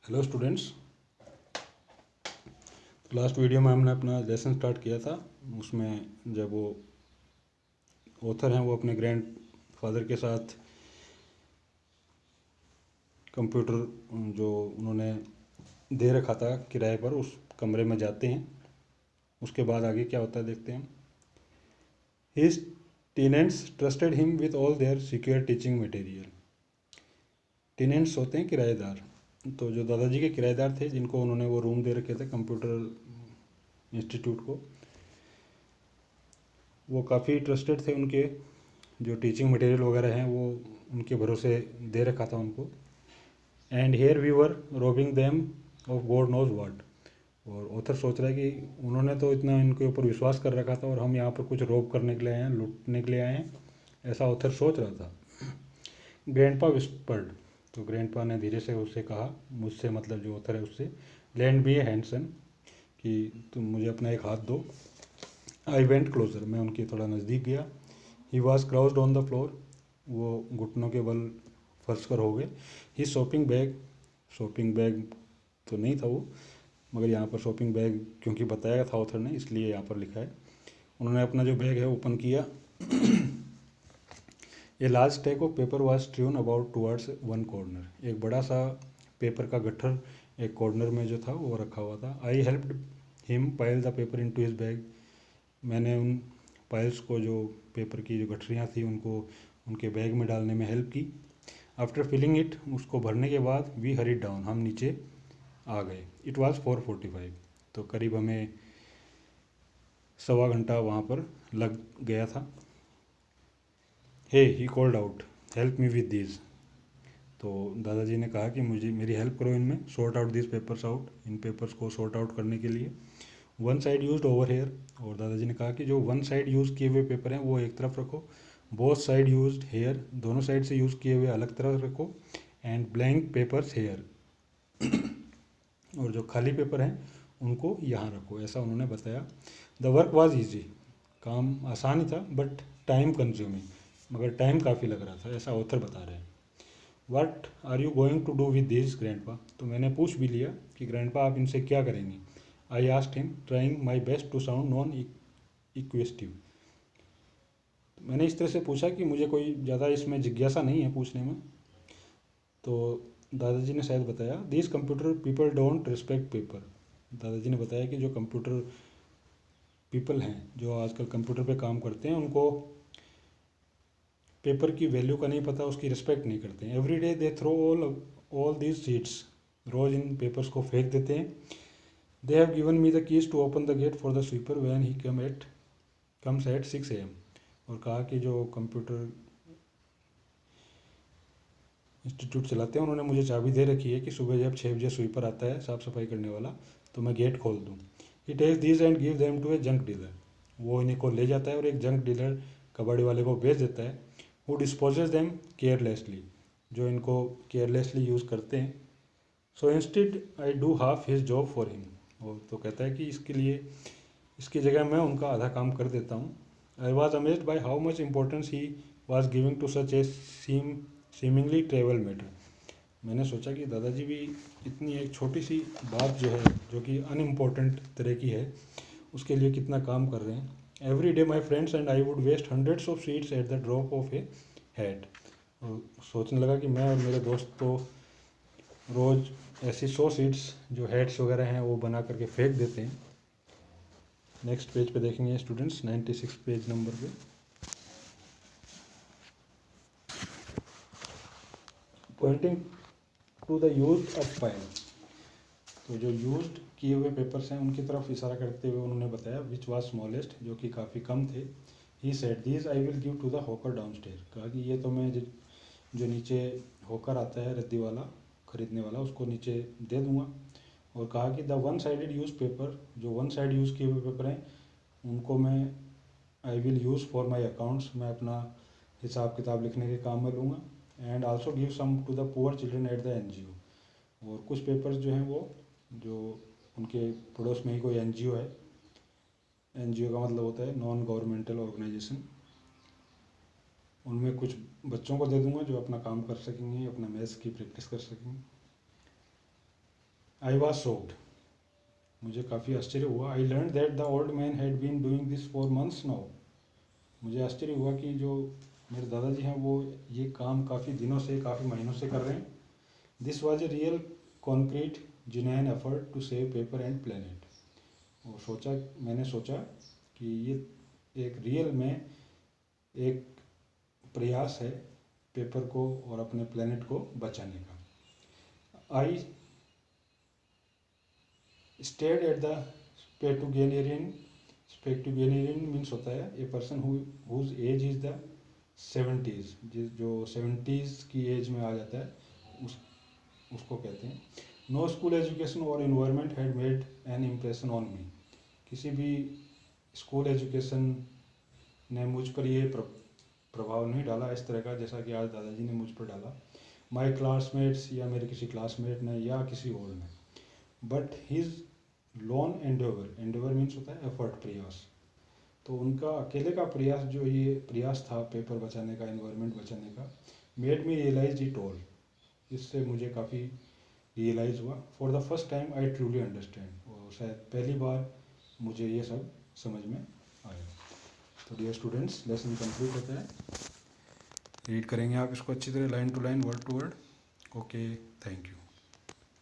Hello students. Last video में हमने अपना लेसन स्टार्ट किया था। उसमें जब वो ऑथर हैं वो अपने ग्रैंड फादर के साथ कंप्यूटर जो उन्होंने दे रखा था किराए पर उस कमरे में जाते हैं। उसके बाद आगे क्या होता है देखते हैं। His tenants trusted him with all their secure teaching material. Tenants होते हैं किराएदार। तो जो दादाजी के किराएदार थे जिनको उन्होंने वो रूम दे रखे थे कंप्यूटर इंस्टीट्यूट को, वो काफ़ी ट्रस्टेड थे। उनके जो टीचिंग मटेरियल वगैरह हैं वो उनके भरोसे दे रखा था उनको। And here we were robbing them of God knows what. और ऑथर सोच रहा है कि उन्होंने तो इतना इनके ऊपर विश्वास कर रखा था और हम यहाँ पर कुछ रोब करने के लिए आए हैं, लूटने के लिए आए हैं, ऐसा ऑथर सोच रहा था। Grandpa whispered. तो ग्रैंडपा ने धीरे से उससे कहा, मुझसे मतलब जो ऑथर है उससे, लैंड बी ए हैंडसन, कि तुम मुझे अपना एक हाथ दो। I went closer. मैं उनके थोड़ा नज़दीक गया। He was crouched on the floor. वो घुटनों के बल फर्श पर हो गए। ही शॉपिंग बैग। शॉपिंग बैग तो नहीं था वो, मगर यहाँ पर शॉपिंग बैग क्योंकि बताया था ऑथर ने, इसलिए यहाँ पर लिखा है। उन्होंने अपना जो बैग है ओपन किया। A large stack of paper was strewn about towards one corner. एक बड़ा सा पेपर का गट्ठर एक कॉर्नर में जो था वो रखा हुआ था। आई helped him pile the paper into his bag. मैंने उन पाइल्स को, जो पेपर की जो गठरियाँ थी, उनको उनके बैग में डालने में हेल्प की। आफ्टर फिलिंग इट, उसको भरने के बाद, वी हरीड डाउन, हम नीचे आ गए। It was 4:45। तो करीब हमें सवा घंटा वहाँ पर लग गया था। He he called out, help me with these. तो दादाजी ने कहा कि मुझे मेरी हेल्प करो इनमें, sort out this papers out, in papers को सॉर्ट आउट करने के लिए। One side used over here. और दादाजी ने कहा कि जो वन साइड यूज़ किए हुए पेपर हैं वो एक तरफ रखो। बोथ साइड यूज्ड हेयर, दोनों साइड से यूज़ किए हुए अलग तरफ रखो। एंड ब्लैंक पेपर्स हेयर, और जो खाली पेपर हैं उनको यहाँ रखो, ऐसा उन्होंने बताया। The work was easy. काम आसान ही था बट टाइम कंज्यूमिंग, मगर टाइम काफ़ी लग रहा था, ऐसा ऑथर बता रहे हैं। What are you going to do with this grandpa. तो मैंने पूछ भी लिया कि ग्रैंडपा आप इनसे क्या करेंगे। I asked him trying my best to sound non inquisitive. मैंने इस तरह से पूछा कि मुझे कोई ज़्यादा इसमें जिज्ञासा नहीं है पूछने में। तो दादाजी ने शायद बताया, this computer people don't respect paper. दादाजी ने बताया कि जो कंप्यूटर पीपल हैं, जो आजकल कंप्यूटर पे काम करते हैं, उनको पेपर की वैल्यू का नहीं पता, उसकी रिस्पेक्ट नहीं करते हैं। Every day they throw all these seats. रोज़ इन पेपर्स को फेंक देते हैं। They have given me the keys to open the gate for the sweeper when he comes at 6 AM। और कहा कि जो कंप्यूटर इंस्टीट्यूट चलाते हैं उन्होंने मुझे चाबी दे रखी है कि सुबह जब 6 बजे स्वीपर आता है साफ़ सफाई करने वाला, तो मैं गेट खोल दूँ। He takes these and give them to a junk dealer. वो इन्हीं को ले जाता है और एक जंक डीलर, कबाड़ी वाले को बेच देता है। हु डिस्पोजेज देम केयरलेसली, जो इनको केयरलेसली यूज़ करते हैं। So instead I do half his job for him. वो तो कहता है कि इसके लिए, इसकी जगह मैं उनका आधा काम कर देता हूँ। I was amazed by how much importance he was giving to such a seemingly trivial matter. मैंने सोचा कि दादाजी भी इतनी एक छोटी सी बात जो है, जो कि अनइम्पोर्टेंट तरह की है, उसके लिए कितना काम कर रहे हैं। Every day my friends and I would waste hundreds of sheets at the drop of a hat. और सोचने लगा कि मैं और मेरे दोस्त तो रोज़ ऐसी 100 सीट्स जो हैट्स वगैरह हैं वो बना करके फेंक देते हैं। नेक्स्ट पेज पे देखेंगे स्टूडेंट्स, 96 पेज नंबर पे। Pointing to the use of pile. तो जो यूज्ड किए हुए पेपर्स हैं उनकी तरफ इशारा करते हुए उन्होंने बताया, विच वाज स्मॉलेस्ट, जो कि काफ़ी कम थे। He said these I will give to the hawker downstairs. कहा कि ये तो मैं जो नीचे हॉकर आता है रद्दी वाला खरीदने वाला, उसको नीचे दे दूंगा। और कहा कि the one sided use paper, जो वन साइड यूज़ किए हुए पेपर हैं उनको मैं I will use for my accounts, मैं अपना हिसाब किताब लिखने के काम में लूँगा। And also give some to the poor children at the NGO। और कुछ पेपर्स जो हैं वो, जो उनके पड़ोस में ही कोई NGO है, NGO का मतलब होता है नॉन गवर्नमेंटल ऑर्गेनाइजेशन, उनमें कुछ बच्चों को दे दूंगा जो अपना काम कर सकेंगे, अपना मैथ्स की प्रैक्टिस कर सकेंगे। आई वॉज शॉक्ड, मुझे काफ़ी आश्चर्य हुआ। I learn that the old man had been doing this for months now, मुझे आश्चर्य हुआ कि जो मेरे दादाजी हैं वो ये काम काफ़ी दिनों से, काफ़ी महीनों से कर रहे हैं। This was a real concrete genuine effort to save paper and planet, वो मैंने सोचा कि ये एक रियल में एक प्रयास है पेपर को और अपने प्लेनेट को बचाने का। I stayed at the septuagenarian, septuagenarian means होता है a person whose age is the 70s, जो 70s की एज में आ जाता है उसको कहते हैं। नो स्कूल एजुकेशन और environment had made an impression on me, किसी भी स्कूल एजुकेशन ने मुझ पर ये प्रभाव नहीं डाला इस तरह का जैसा कि आज दादाजी ने मुझ पर डाला। माई क्लासमेट्स, या मेरे किसी क्लासमेट ने या किसी और ने। But his lawn Endeavour, Endeavour means होता है एफर्ट, प्रयास, तो उनका अकेले का प्रयास, जो ये प्रयास था पेपर बचाने का, इन्वायरमेंट बचाने का, made me realise it all, इससे मुझे काफ़ी रियलाइज़ हुआ। For the first time I truly understand, और शायद पहली बार मुझे ये सब समझ में आया। तो डियर स्टूडेंट्स, लेसन कंप्लीट होता है। रीड करेंगे आप इसको अच्छी तरह, line to line, word to word. Okay, thank you.